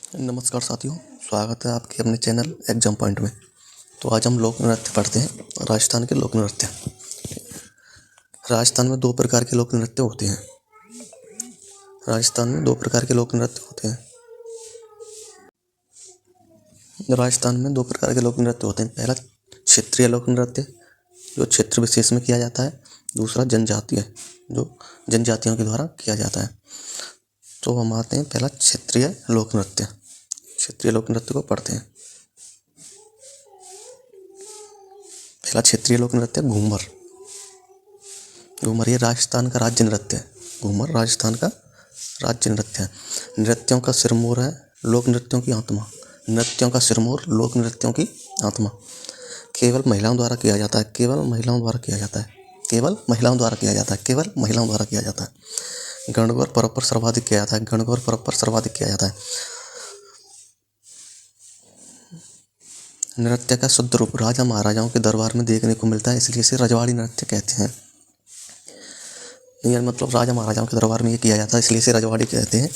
नमस्कार साथियों, स्वागत है आपके अपने चैनल एग्जाम पॉइंट में। तो आज हम लोक नृत्य पढ़ते हैं। राजस्थान के लोक नृत्य। राजस्थान में दो प्रकार के लोक नृत्य होते हैं। राजस्थान में दो प्रकार के लोक नृत्य होते हैं। राजस्थान में दो प्रकार के लोक नृत्य होते हैं। पहला क्षेत्रीय लोक नृत्य, जो क्षेत्र विशेष में किया जाता है। दूसरा जनजातीय, जो जनजातियों के द्वारा किया जाता है। तो हम आते हैं पहला क्षेत्रीय लोक नृत्य। क्षेत्रीय लोक नृत्य को पढ़ते हैं। पहला क्षेत्रीय लोक नृत्य घूमर। घूमर ये राजस्थान का राज्य नृत्य है। घूमर राजस्थान का राज्य नृत्य है। नृत्यों का सिरमौर है लोक नृत्यों की आत्मा। नृत्यों का सिरमौर लोक नृत्यों की आत्मा। केवल महिलाओं द्वारा किया जाता है। केवल महिलाओं द्वारा किया जाता है। केवल महिलाओं द्वारा किया जाता है। केवल महिलाओं द्वारा किया जाता है। गणगौर पर्व पर सर्वाधिक किया जाता है। गणगौर पर्व पर सर्वाधिक किया जाता है। नृत्य का शुद्ध रूप राजा महाराजाओं के दरबार में देखने को मिलता है, इसलिए इसे रजवाड़ी नृत्य कहते हैं। यह मतलब राजा महाराजाओं के दरबार में ये किया जाता है, इसलिए इसे रजवाड़ी कहते हैं।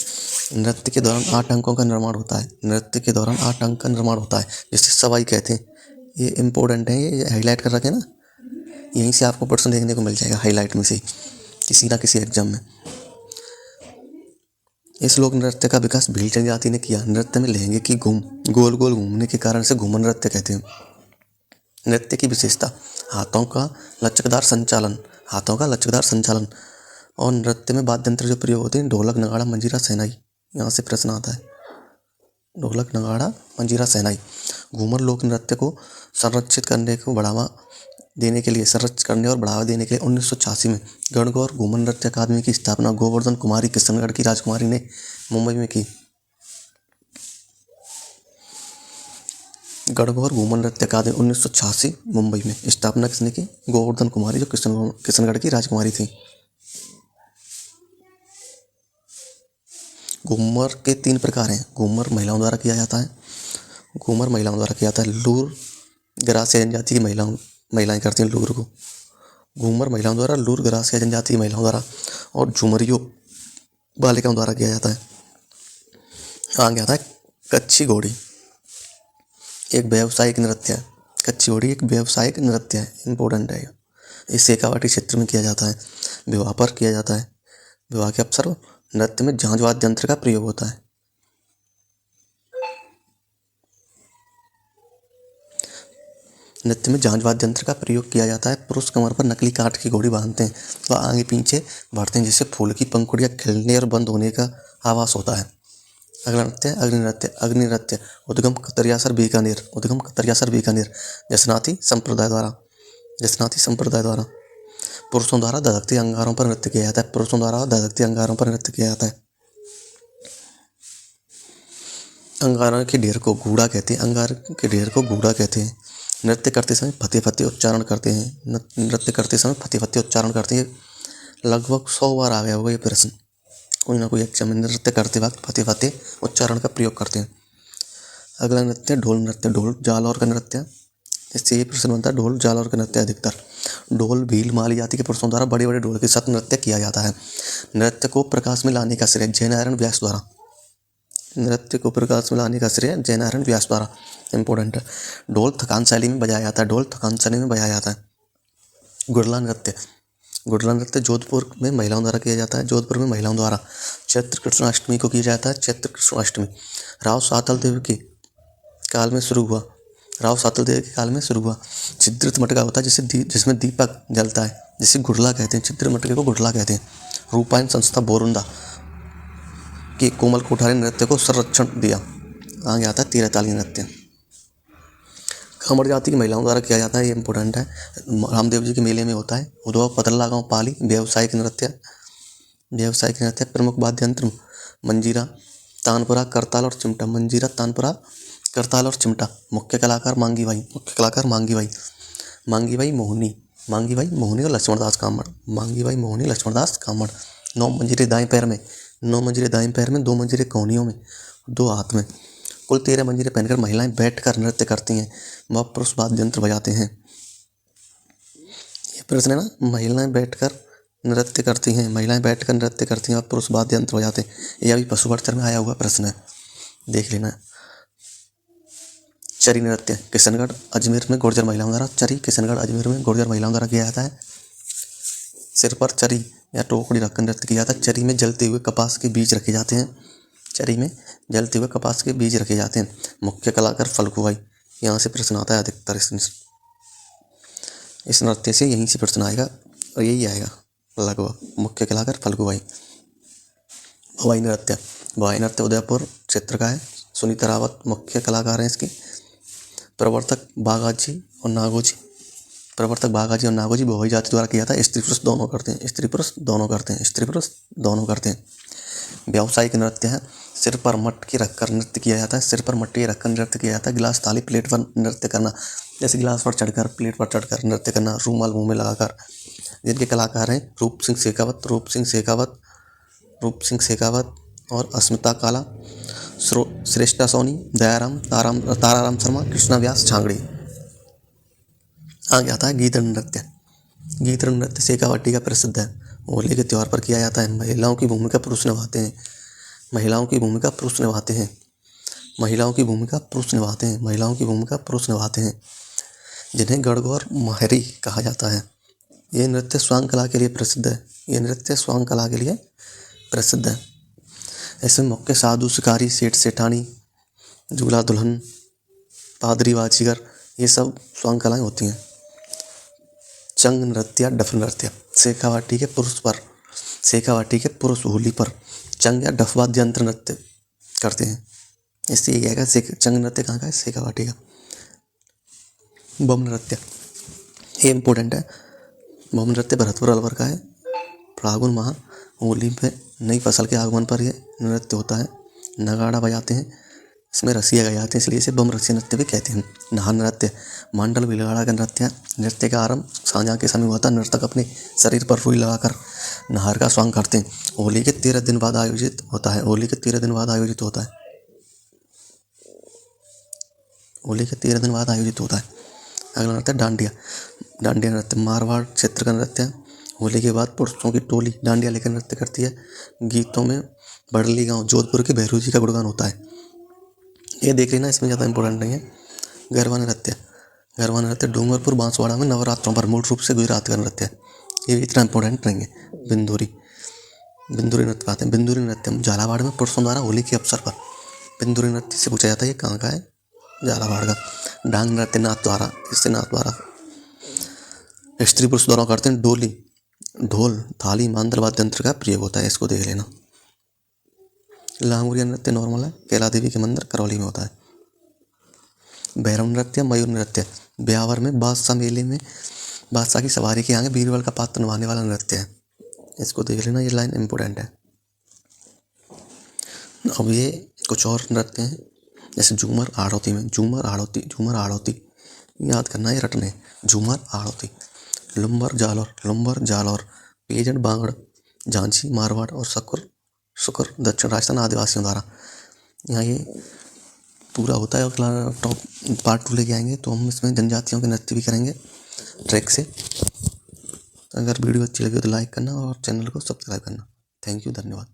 नृत्य के दौरान 8 अंकों का निर्माण होता है। नृत्य के दौरान 8 अंक का निर्माण होता है, जिसे सवाई कहते हैं। ये इम्पोर्टेंट है, ये हाईलाइट कर रखे ना, यहीं से आपको प्रश्न देखने को मिल जाएगा हाईलाइट में से किसी ना किसी एग्जाम में। इस लोक नृत्य का विकास भील जनजाति ने किया। नृत्य में लहंगे की गोल गोल घूमने के कारण से घूमर नृत्य कहते हैं। नृत्य की विशेषता हाथों का लचकदार संचालन। हाथों का लचकदार संचालन और नृत्य में वाद्य यंत्र जो प्रयोग होते हैं ढोलक, नगाड़ा, मंजीरा, शहनाई। यहाँ से प्रश्न आता है, ढोलक, नगाड़ा, मंजीरा, शहनाई। घूमर लोक नृत्य को संरक्षित करने को बढ़ावा देने के लिए संरक्षित करने और बढ़ावा देने के लिए 1986 में गणगौर घूमर नृत्य अकादमी की स्थापना गोवर्धन कुमारी किशनगढ़ की राजकुमारी ने मुंबई में की। गणगौर घूमर नृत्य अकादमी 1986 मुंबई में स्थापना किसने की? गोवर्धन कुमारी, जो किशनगढ़ की राजकुमारी थी। घूमर के 3 प्रकार हैं। घूमर महिलाओं द्वारा किया जाता है। घूमर महिलाओं द्वारा किया जाता है। लूर गरासिया जनजाति की महिलाएं करती हैं लूर को। घूमर महिलाओं द्वारा, लूर गरासिया जनजाति की महिलाओं द्वारा और झुमरियों बालिकाओं द्वारा किया जाता है। आगे आता है कच्छी घोड़ी। एक व्यावसायिक नृत्य है। कच्छी घोड़ी एक व्यावसायिक नृत्य है, इम्पोर्टेंट है। ये शेखावाटी क्षेत्र में किया जाता है। विवाह पर किया जाता है। विवाह के अवसर नृत्य में झांझ वाद्य यंत्र का प्रयोग होता है। नृत्य में झांझ वाद्य यंत्र का प्रयोग किया जाता है। पुरुष कमर पर नकली काठ की घोड़ी बांधते हैं व आगे पीछे बढ़ते हैं, जिससे फूल की पंखुड़ियां खिलने और बंद होने का आवाज होता है। अगला नृत्य अग्नि नृत्य। अग्नि नृत्य उद्गम कतरियासर बीकानेर। उद्गम कतरियासर बीकानेर जसनाती संप्रदाय द्वारा पुरुषों द्वारा धधकते अंगारों पर नृत्य किया जाता है। पुरुषों द्वारा धधकते अंगारों पर नृत्य किया जाता है। अंगारों के ढेर को घूड़ा कहते हैं। अंगार के ढेर को घूड़ा कहते हैं। नृत्य करते समय फतेह फतेह उच्चारण करते हैं। नृत्य करते समय फतेह फतेह उच्चारण करते हैं। लगभग 100 बार आ गया होगा ये प्रश्न कोई ना कोई एग्जाम में। नृत्य करते वक्त फतेह फतेह उच्चारण का प्रयोग करते हैं। अगला नृत्य ढोल नृत्य। ढोल जालौर का नृत्य। इससे ये प्रश्न बनता है, ढोल जालौर का नृत्य अधिकतर ढोल भील माली जाति के पुरुषों द्वारा बड़े बड़े ढोल के साथ नृत्य किया जाता है। नृत्य को प्रकाश में लाने का श्रेय जयनारायण व्यास द्वारा। नृत्य को प्रकाश में लाने का श्रेय जयनारायण व्यास द्वारा, इंपॉर्टेंट है। ढोल थकान शैली में बजाया जाता है। ढोल थकान शैली में बजाया जाता है। गुड़ला नृत्य। गुड़ला नृत्य जोधपुर में महिलाओं द्वारा किया जाता है। जोधपुर में महिलाओं द्वारा चैत्र कृष्णाष्टमी को किया जाता है। चैत्र कृष्णाष्टमी राव सातल देव के काल में शुरू हुआ। राव सातल देव के काल में शुरू हुआ। छिद्रित मटका होता है जिसमें दीपक जलता है, जिसे गुड़ला कहते हैं। छिद्रित मटके को गुड़ला कहते हैं। रूपायन संस्था बोरुंदा कि कोमल कोठारी नृत्य को संरक्षण दिया। आगे आता है तीरताली नृत्य। खमर जाति की महिलाओं द्वारा किया जाता है, ये इंपॉर्टेंट है। रामदेव जी के मेले में होता है। उद्भव पतला गाँव पाली। व्यावसायिक नृत्य। प्रमुख वाद्य यंत्र मंजीरा, तानपुरा, करताल और चिमटा। मंजीरा, तानपुरा, करताल और चिमटा। मुख्य कलाकार मांगी बाई। मांगी बाई मोहनी और लक्ष्मणदास कामड़। 9 मंजीरे दाएं पैर में, 2 मंजीरे कोहनियों में, 2 हाथ में। कुल 13 मंजीरे पहनकर महिलाएं बैठकर नृत्य करती हैं व पुरुष वाद्य यंत्र बजाते हैं। ये प्रश्न है ना, महिलाएं बैठकर नृत्य करती हैं और पुरुष वाद्य यंत्र बजाते हैं। यह भी पशुवर्चन में आया हुआ प्रश्न है। देख लेना। चरी नृत्य किशनगढ़ अजमेर में गुर्जर महिलाओं द्वारा, चरी किशनगढ़ अजमेर में गुर्जर महिलाओं द्वारा किया जाता है। सिर पर चरी या टोकरी रखकर नृत्य किया जाता है। चरी में जलते हुए कपास के बीज रखे जाते हैं। चरी में जलते हुए कपास के बीज रखे जाते हैं। मुख्य कलाकार फल्गु बाई, यहाँ से प्रश्न आता है अधिकतर इस नृत्य से, यहीं से प्रश्न आएगा और यही आएगा लगभग। मुख्य कलाकार फल्गु बाई। भवाई नृत्य, भवाई नृत्य उदयपुर क्षेत्र का है। सुनीता रावत मुख्य कलाकार हैं इसके। प्रवर्तक बाघाजी और नागोजी, प्रवर्तक बाघाजी और नागोजी भवाई जाति द्वारा किया जाता है। स्त्री पुरुष दोनों करते हैं, स्त्री पुरुष दोनों करते हैं, स्त्री पुरुष दोनों करते हैं। व्यावसायिक नृत्य है। सिर पर मटकी रखकर नृत्य किया जाता है। सिर पर मटकी रखकर नृत्य किया जाता है। गिलास थाली प्लेट पर नृत्य करना, जैसे गिलास पर चढ़कर प्लेट पर चढ़कर नृत्य करना, रूमाल मुंह में लगाकर। जिनके कलाकार हैं रूप सिंह शेखावत, रूप सिंह शेखावत, रूप सिंह शेखावत और अस्मिता काला, श्रेष्ठा सोनी, दयाराम, ताराराम शर्मा, कृष्णा व्यास छांगड़ी। आगे आता है गीदड़ नृत्य। गीदड़ नृत्य शेखावाटी का प्रसिद्ध है। होली के त्यौहार पर किया जाता है। महिलाओं की भूमिका पुरुष निभाते हैं। महिलाओं की भूमिका पुरुष निभाते हैं। महिलाओं की भूमिका पुरुष निभाते हैं। महिलाओं की भूमिका पुरुष निभाते हैं, जिन्हें गणगौर माहरी कहा जाता है। ये नृत्य स्वांग कला के लिए प्रसिद्ध है। ये नृत्य स्वांग कला के लिए प्रसिद्ध है। इसमें मुख्य साधु, शिकारी, सेठ सेठानी, दूल्हा दुल्हन, पादरी बाजीगर, ये सब स्वांग कलाएँ होती हैं। चंग नृत्य, डफ नृत्य शेखावाटी के पुरुष पर, शेखावाटी के पुरुष होली पर चंग या डफ वाद्य यंत्र नृत्य करते हैं। इससे ये आएगा चंग नृत्य कहाँ का है? शेखावाटी का। बम नृत्य, ये इम्पोर्टेंट है। बम नृत्य भरतपुर अलवर का है। फाल्गुन माह होली पे नई फसल के आगमन पर यह नृत्य होता है। नगाड़ा बजाते हैं, इसमें रसिया गाए जाते हैं, इसलिए इसे बम रसिया नृत्य भी कहते हैं। नाहर नृत्य मांडल बिलगाड़ा का नृत्य है। नृत्य का आरंभ सांझा के समय होता है। नर्तक अपने शरीर पर रुई लगाकर नाहर का स्वांग करते हैं। होली के 13 दिन बाद आयोजित होता है। होली के 13 दिन बाद आयोजित होता है। होली के 13 दिन बाद आयोजित होता है। अगला नृत्य डांडिया। डांडिया नृत्य मारवाड़ क्षेत्र का नृत्य है। होली के बाद पुरुषों की टोली डांडिया लेकर नृत्य करती है। गीतों में बड़ली गांव जोधपुर के भैरू जी का गुणगान होता है। ये देख लेना, इसमें ज़्यादा इंपॉर्टेंट नहीं है। गरबा नृत्य, गरबा नृत्य डूंगरपुर बांसवाड़ा में नवरात्रों पर मूल रूप से गुजरात का नृत्य है। ये इतना इंपॉर्टेंट नहीं है। बिंदुरी, बिंदुरी नृत्य आते हैं। बिंदुरी नृत्य झालावाड़ में पुरुषों द्वारा होली के अवसर पर बिंदुरी नृत्य से पूछा जाता है ये कहाँ का है? झालावाड़ का। डांग नृत्य नाथ द्वारा, इससे नाथ द्वारा स्त्री पुरुष दोनों करते हैं। डोली, ढोल, थाली, मांदल वाद्य यंत्र का प्रयोग होता है, इसको देख लेना। लांगुरिया नृत्य नॉर्मल है, कैला देवी के मंदिर करौली में होता है। भैरव नृत्य, मयूर नृत्य ब्यावर में बादशाह मेले में बादशाह की सवारी के आगे बीरबल का पात्र निभाने वाला नृत्य है, इसको देख लेना, ये लाइन इम्पोर्टेंट है। अब ये कुछ और नृत्य हैं, जैसे झूमर आड़ौती में, झूमर आड़ौती, झूमर आड़ौती याद करना है, रटने। झूमर आड़ौती, लुम्बर जालौर, लुम्बर जालौर, पेजन बांगड़, झांसी मारवाड़ और शुक्र दक्षिण राजस्थान आदिवासियों द्वारा। यहाँ ये पूरा होता है। और टॉप पार्ट 2 लेके आएंगे तो हम इसमें जनजातियों के नृत्य भी करेंगे ट्रैक से। अगर वीडियो अच्छी लगी तो लाइक करना और चैनल को सब्सक्राइब करना। थैंक यू, धन्यवाद।